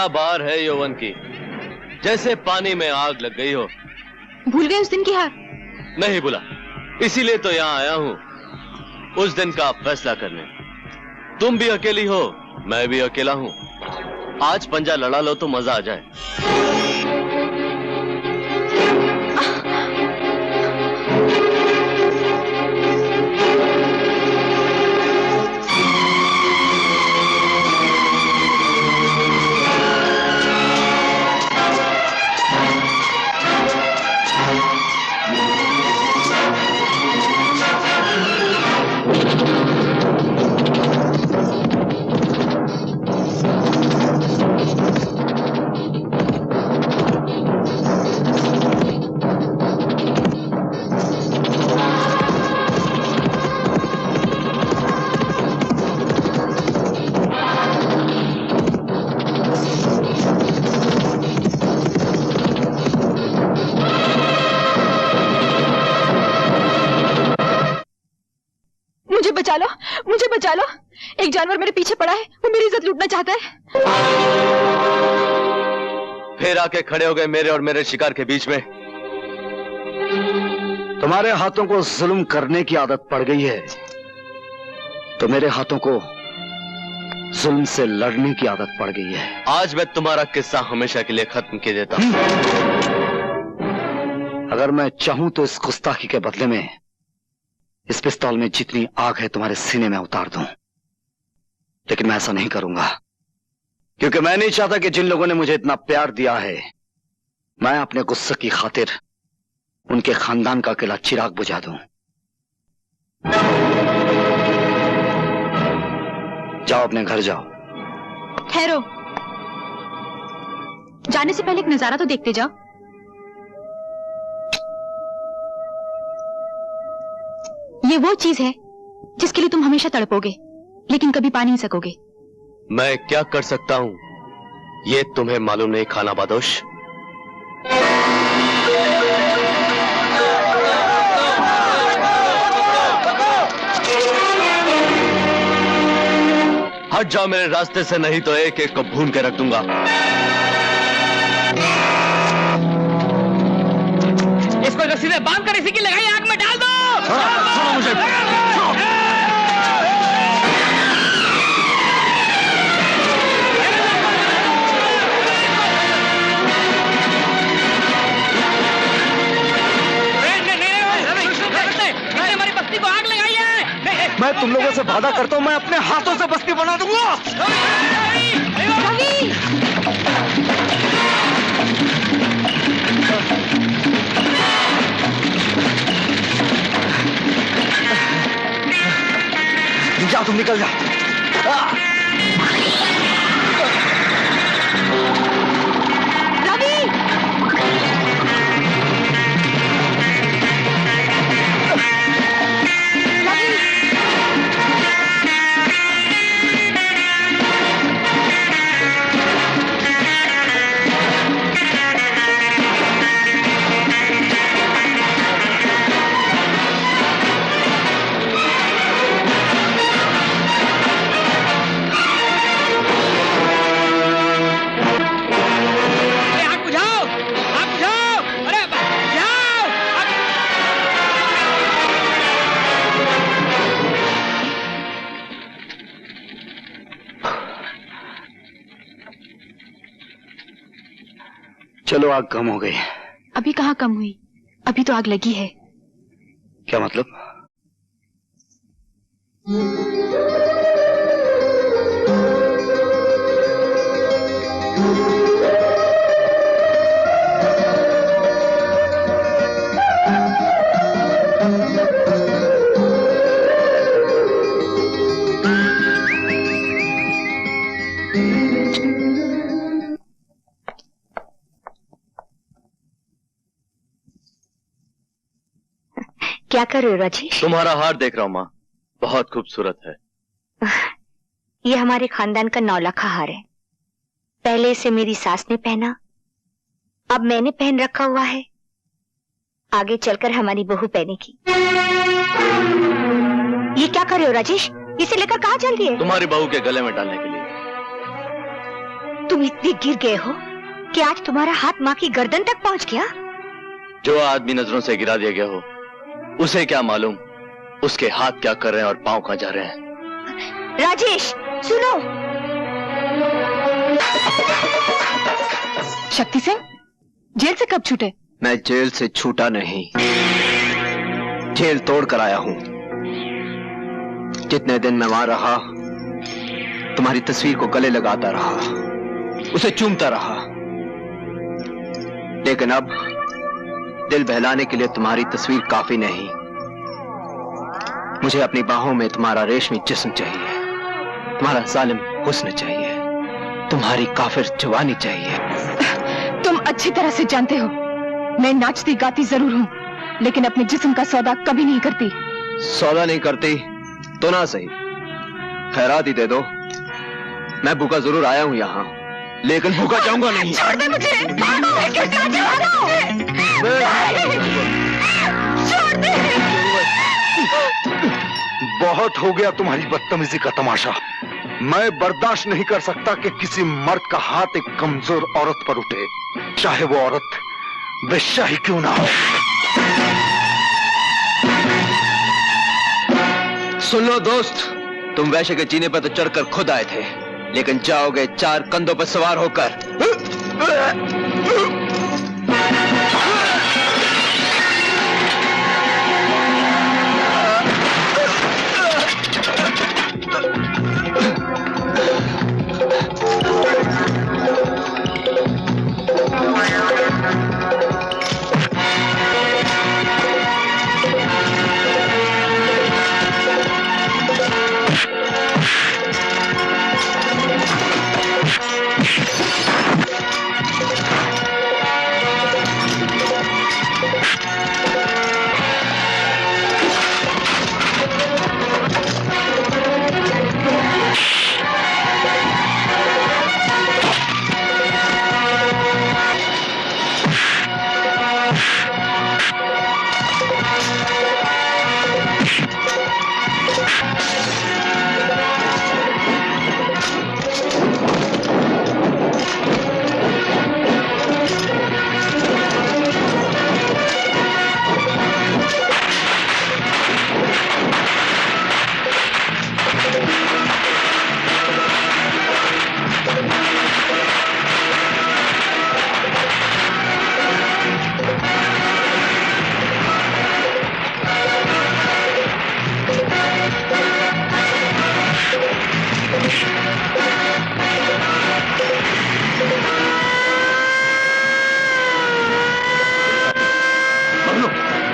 क्या बार है यौवन की, जैसे पानी में आग लग गई हो। भूल गए उस दिन की हार? नहीं भूला, इसीलिए तो यहाँ आया हूँ उस दिन का फैसला करने। तुम भी अकेली हो, मैं भी अकेला हूँ। आज पंजा लड़ा लो तो मजा आ जाए। मुझे बचा लो। एक जानवर मेरे पीछे पड़ा है, वो मेरी इज्जत लूटना चाहता है। फिर आके खड़े हो गए मेरे और मेरे शिकार के बीच में। तुम्हारे हाथों को जुल्म करने की आदत पड़ गई है, तो मेरे हाथों को जुल्म से लड़ने की आदत पड़ गई है। आज मैं तुम्हारा किस्सा हमेशा के लिए खत्म कर देता हूं। अगर मैं चाहूं तो इस गुस्ताखी के बदले में इस पिस्तौल में जितनी आग है तुम्हारे सीने में उतार दूं, लेकिन मैं ऐसा नहीं करूंगा, क्योंकि मैं नहीं चाहता कि जिन लोगों ने मुझे इतना प्यार दिया है, मैं अपने गुस्से की खातिर उनके खानदान का अकेला चिराग बुझा दूं। जाओ, अपने घर जाओ। ठहरो, जाने से पहले एक नजारा तो देखते जाओ। ये वो चीज है जिसके लिए तुम हमेशा तड़पोगे, लेकिन कभी पा नहीं सकोगे। मैं क्या कर सकता हूं ये तुम्हें मालूम नहीं, खाना बादोश। हट जाओ मेरे रास्ते से, नहीं तो एक एक को भून के रख दूंगा। इसको रस्सी से बांध कर इसी की लगाई आग में डाल दो। सुनो मुझे, हमारी बस्ती को आग लगाई है। मैं तुम लोगों से वादा करता हूं, मैं अपने हाथों से बस्ती बना दूंगा। रवि! जा, तुम निकल जा। रवि! चलो, आग कम हो गई। अभी कहाँ कम हुई, अभी तो आग लगी है। क्या मतलब? क्या कर रहे हो राजेश? तुम्हारा हार देख रहा हूं माँ, बहुत खूबसूरत है। ये हमारे खानदान का 9 लाखा हार है। पहले इसे मेरी सास ने पहना, अब मैंने पहन रखा हुआ है, आगे चलकर हमारी बहू पहनेगी। ये क्या कर रहे हो राजेश? इसे लेकर कहाँ चल रही है? तुम्हारी बहू के गले में डालने के लिए। तुम इतने गिर गए हो कि आज तुम्हारा हाथ माँ की गर्दन तक पहुंच गया। जो आदमी नजरों से गिरा दिया गया हो, उसे क्या मालूम उसके हाथ क्या कर रहे हैं और पांव कहां जा रहे हैं। राजेश सुनो। शक्ति सिंह, जेल से कब छूटे? मैं जेल से छूटा नहीं, जेल तोड़ कर आया हूं। जितने दिन मैं वहां रहा, तुम्हारी तस्वीर को गले लगाता रहा, उसे चूमता रहा, लेकिन अब दिल बहलाने के लिए तुम्हारी तस्वीर काफी नहीं। मुझे अपनी बाहों में तुम्हारा रेशमी जिस्म चाहिए, तुम्हारा जालिम हुस्न चाहिए, तुम्हारी काफिर जवानी चाहिए। तुम अच्छी तरह से जानते हो मैं नाचती गाती जरूर हूँ, लेकिन अपने जिस्म का सौदा कभी नहीं करती। सौदा नहीं करती तो ना सही, खैरात ही दे दो। मैं भूखा जरूर आया हूं यहाँ, लेकिन भूखा जाऊंगा नहीं। छोड़ दे मुझे। छोड़ दे। बहुत हो गया तुम्हारी बदतमीजी का तमाशा। मैं बर्दाश्त नहीं कर सकता कि किसी मर्द का हाथ एक कमजोर औरत पर उठे, चाहे वो औरत वेश्या ही क्यों ना हो। सुन लो दोस्त, तुम वैश्य के जीने पर तो चढ़कर खुद आए थे, लेकिन जाओगे 4 कंधों पर सवार होकर।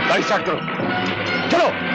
गाड़ी स्टार्ट करो, चलो।